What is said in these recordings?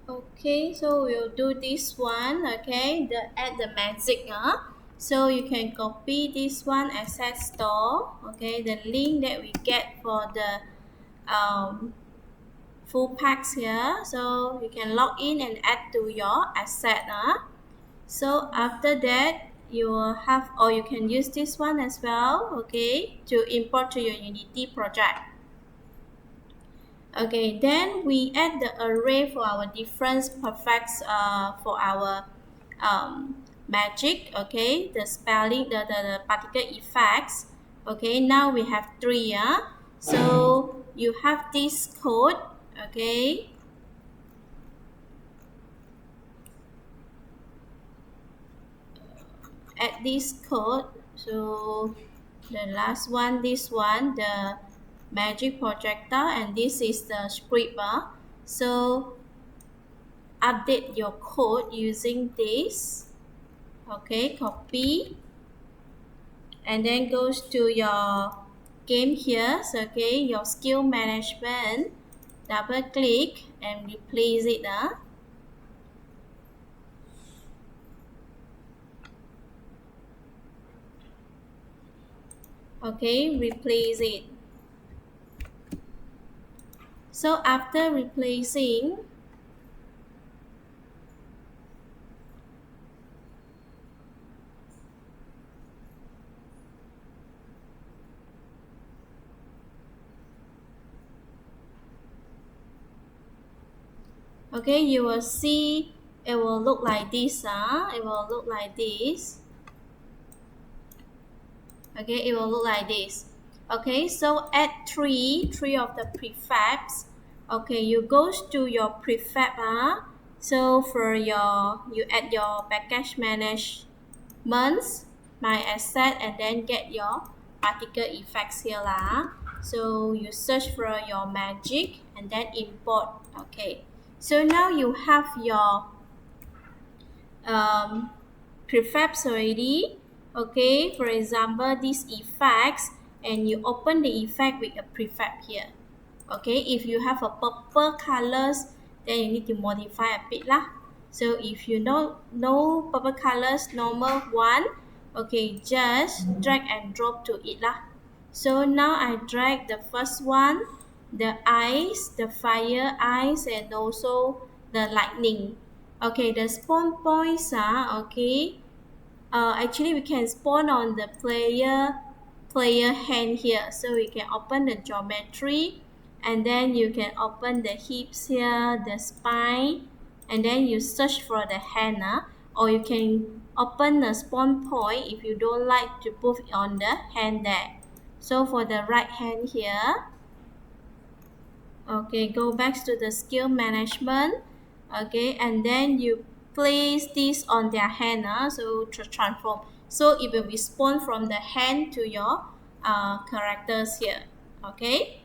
Okay, so we'll do this one. Okay, add the magic. So you can copy this one asset store. Okay, the link that we get for the um, full packs here. So you can log in and add to your asset. So after that, you will have, or you can use this one as well. Okay, to import to your Unity project. Okay, then we add the array for our difference perfects for our magic. Okay, the spelling, the particle effects. Okay, now we have three. So you have this code. Okay, add this code. So the last one, this one, the magic projector, and this is the script. So update your code using this. Okay, copy, and then goes to your game here. So, okay, your skill management, double click and replace it. Okay, replace it. So after replacing, okay, you will see it will look like this. It will look like this. Okay, it will look like this. Okay, so add three of the prefabs. Okay, you goes to your prefab. So for you add your package managements, my asset, and then get your particle effects here lah. So you search for your magic and then import. Okay, so now you have your um, prefabs already. Okay, for example, these effects, and you open the effect with a prefab here. Okay, if you have a purple colors, then you need to modify a bit lah. So if you know no purple colors, normal one, okay, just drag and drop to it lah. So now I drag the first one, the eyes, the fire eyes, and also the lightning. Okay, the spawn points are okay. Actually, we can spawn on the player hand here. So we can open the geometry, and then you can open the hips here, the spine, and then you search for the hand. Or you can open the spawn point if you don't like to put on the hand there. So for the right hand here, okay, go back to the skill management. Okay, and then you place this on their hand. So to transform, so it will be spawned from the hand to your characters here. Okay,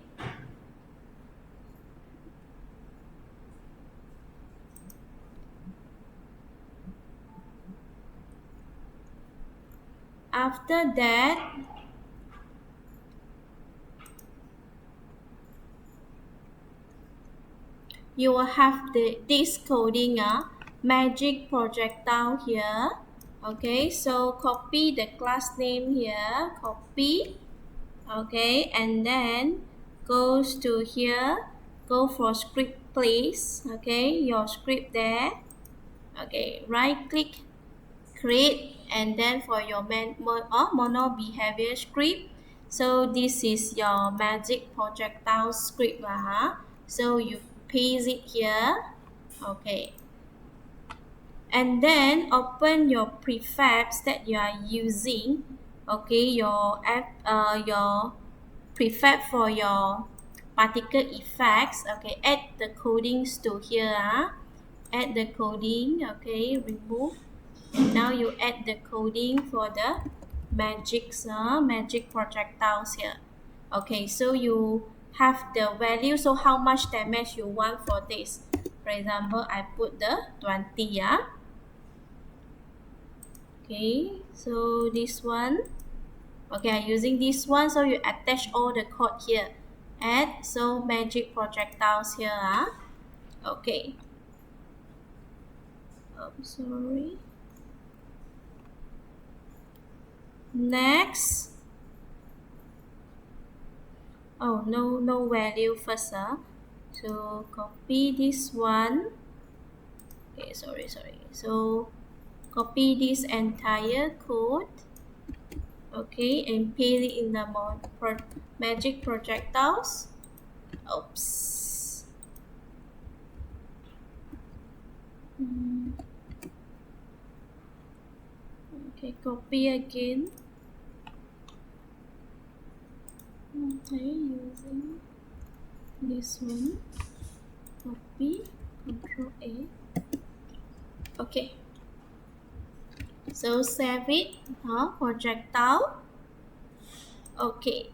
after that, you will have this coding magic projectile here. Okay, so copy the class name here, copy. Okay, and then goes to here, go for script place. Okay, your script there. Okay, right click, create, and then for your mono behavior script. So this is your magic projectile script So you paste it here. Okay, and then open your prefabs that you are using. Okay, your prefab for your particle effects. Okay, add the codings to here. Add the coding. Okay, remove. And now you add the coding for the magic projectiles here. Okay, so you have the value. So how much damage you want for this? For example, I put the 20. Okay, so this one. Okay, I'm using this one, so you attach all the code here. Add, so magic projectiles here. Okay. Sorry. Next. Oh, no value first. So copy this one. Okay, sorry. So copy this entire code. Okay, and paste it in the magic projectiles. Oops. Okay, copy again. Okay, using this one. Copy, Control A. Okay. So save it. Projectile. Okay.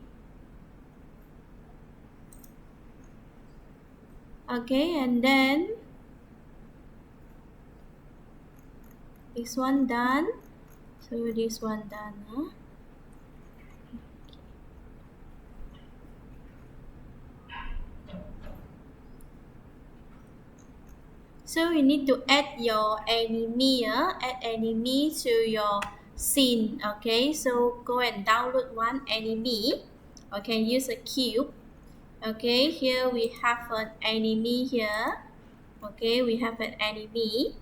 Okay, and then this one done. So this one done. So you need to add your enemy, add enemy to your scene. Okay, so go and download one enemy. Okay, use a cube. Okay, here we have an enemy here. Okay, we have an enemy.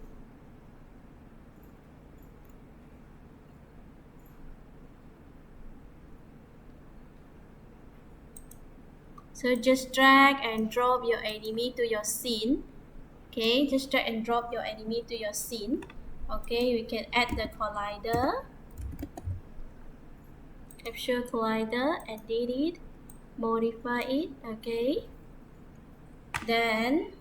So just drag and drop your enemy to your scene. Okay, just drag and drop your enemy to your scene. Okay, we can add the collider. Capture collider, edit it, modify it. Okay, then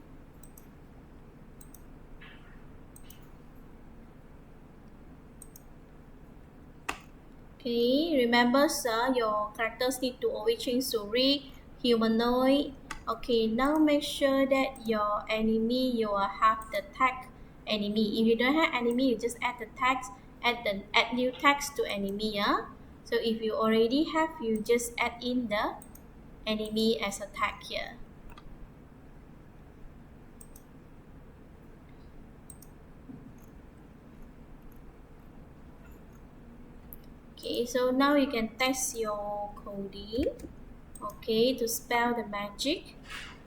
okay, remember sir, your characters need to always change to rig, humanoid. Okay, now make sure that your enemy you will have the tag enemy. If you don't have enemy, you just add the tags, add new tags to enemy. So if you already have, you just add in the enemy as a tag here. Okay, so now you can test your coding. Okay, to spell the magic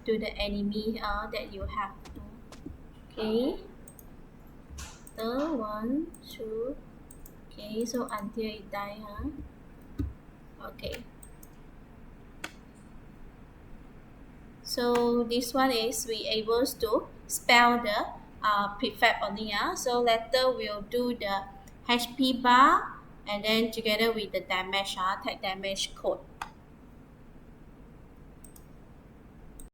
to the enemy that you have. Okay, the 1, 2. Okay, so until it die. Okay. So this one is we able to spell the prefab only. So later we'll do the HP bar and then together with the damage, tag damage code.